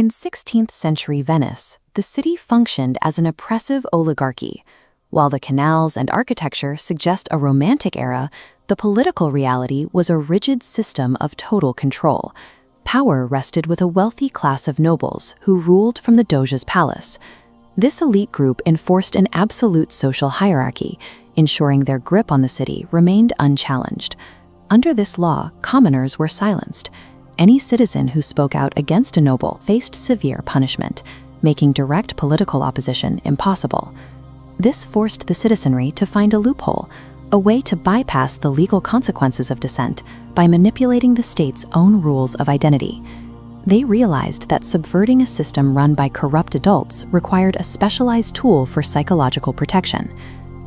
In 16th century Venice, the city functioned as an oppressive oligarchy. While the canals and architecture suggest a romantic era, the political reality was a rigid system of total control. Power rested with a wealthy class of nobles who ruled from the Doge's palace. This elite group enforced an absolute social hierarchy, ensuring their grip on the city remained unchallenged. Under this law, commoners were silenced. Any citizen who spoke out against a noble faced severe punishment, making direct political opposition impossible. This forced the citizenry to find a loophole, a way to bypass the legal consequences of dissent by manipulating the state's own rules of identity. They realized that subverting a system run by corrupt adults required a specialized tool for psychological protection.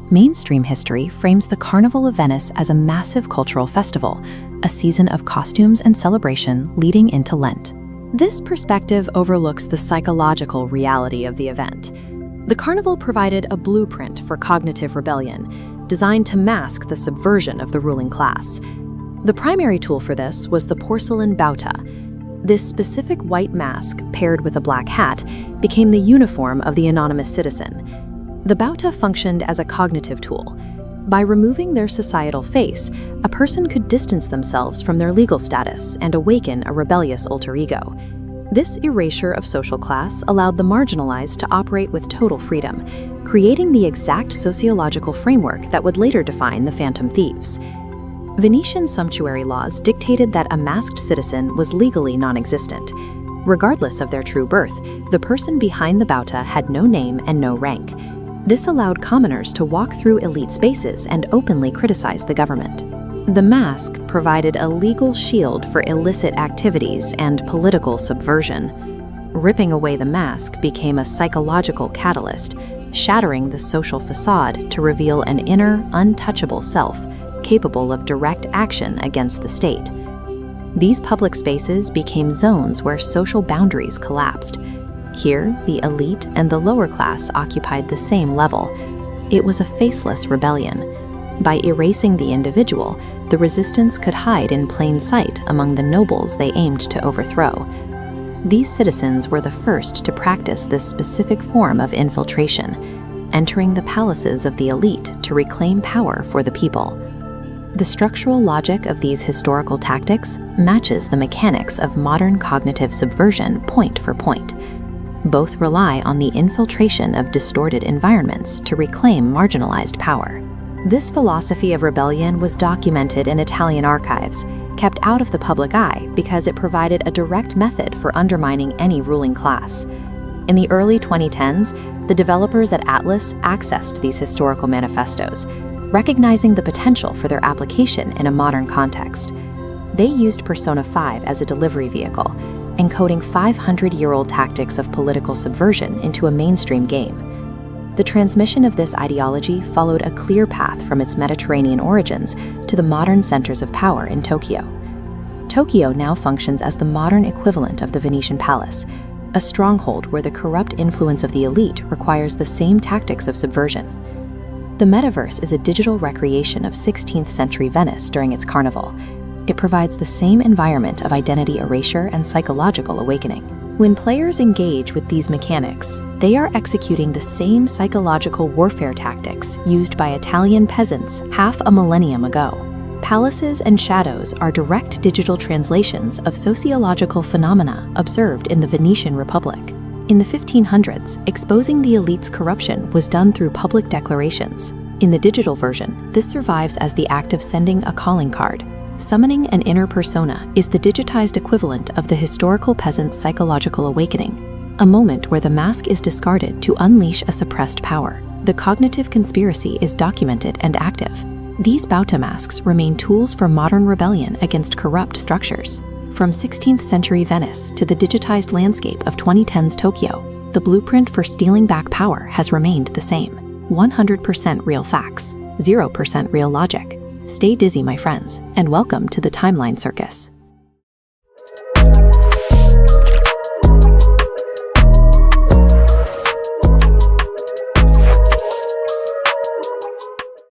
Mainstream history frames the Carnival of Venice as a massive cultural festival, a season of costumes and celebration leading into Lent. This perspective overlooks the psychological reality of the event. The carnival provided a blueprint for cognitive rebellion, designed to mask the subversion of the ruling class. The primary tool for this was the porcelain bauta. This specific white mask, paired with a black hat, became the uniform of the anonymous citizen. The bauta functioned as a cognitive tool. By removing their societal face, a person could distance themselves from their legal status and awaken a rebellious alter ego. This erasure of social class allowed the marginalized to operate with total freedom, creating the exact sociological framework that would later define the Phantom Thieves. Venetian sumptuary laws dictated that a masked citizen was legally non-existent. Regardless of their true birth, the person behind the bauta had no name and no rank. This allowed commoners to walk through elite spaces and openly criticize the government. The mask provided a legal shield for illicit activities and political subversion. Ripping away the mask became a psychological catalyst, shattering the social facade to reveal an inner, untouchable self, capable of direct action against the state. These public spaces became zones where social boundaries collapsed. Here, the elite and the lower class occupied the same level. It was a faceless rebellion. By erasing the individual, the resistance could hide in plain sight among the nobles they aimed to overthrow. These citizens were the first to practice this specific form of infiltration, entering the palaces of the elite to reclaim power for the people. The structural logic of these historical tactics matches the mechanics of modern cognitive subversion point for point. Both rely on the infiltration of distorted environments to reclaim marginalized power. This philosophy of rebellion was documented in Italian archives, kept out of the public eye because it provided a direct method for undermining any ruling class. In the early 2010s, the developers at Atlus accessed these historical manifestos, recognizing the potential for their application in a modern context. They used Persona 5 as a delivery vehicle, encoding 500-year-old tactics of political subversion into a mainstream game. The transmission of this ideology followed a clear path from its Mediterranean origins to the modern centers of power in Tokyo. Tokyo now functions as the modern equivalent of the Venetian Palace, a stronghold where the corrupt influence of the elite requires the same tactics of subversion. The metaverse is a digital recreation of 16th century Venice during its carnival. It provides the same environment of identity erasure and psychological awakening. When players engage with these mechanics, they are executing the same psychological warfare tactics used by Italian peasants half a millennium ago. Palaces and shadows are direct digital translations of sociological phenomena observed in the Venetian Republic. In the 1500s, exposing the elite's corruption was done through public declarations. In the digital version, this survives as the act of sending a calling card. Summoning an inner persona is the digitized equivalent of the historical peasant's psychological awakening, a moment where the mask is discarded to unleash a suppressed power. The cognitive conspiracy is documented and active. These bauta masks remain tools for modern rebellion against corrupt structures. From 16th century Venice to the digitized landscape of 2010's Tokyo, the blueprint for stealing back power has remained the same. 100% real facts, 0% real logic. Stay dizzy, my friends, and welcome to the Timeline Circus.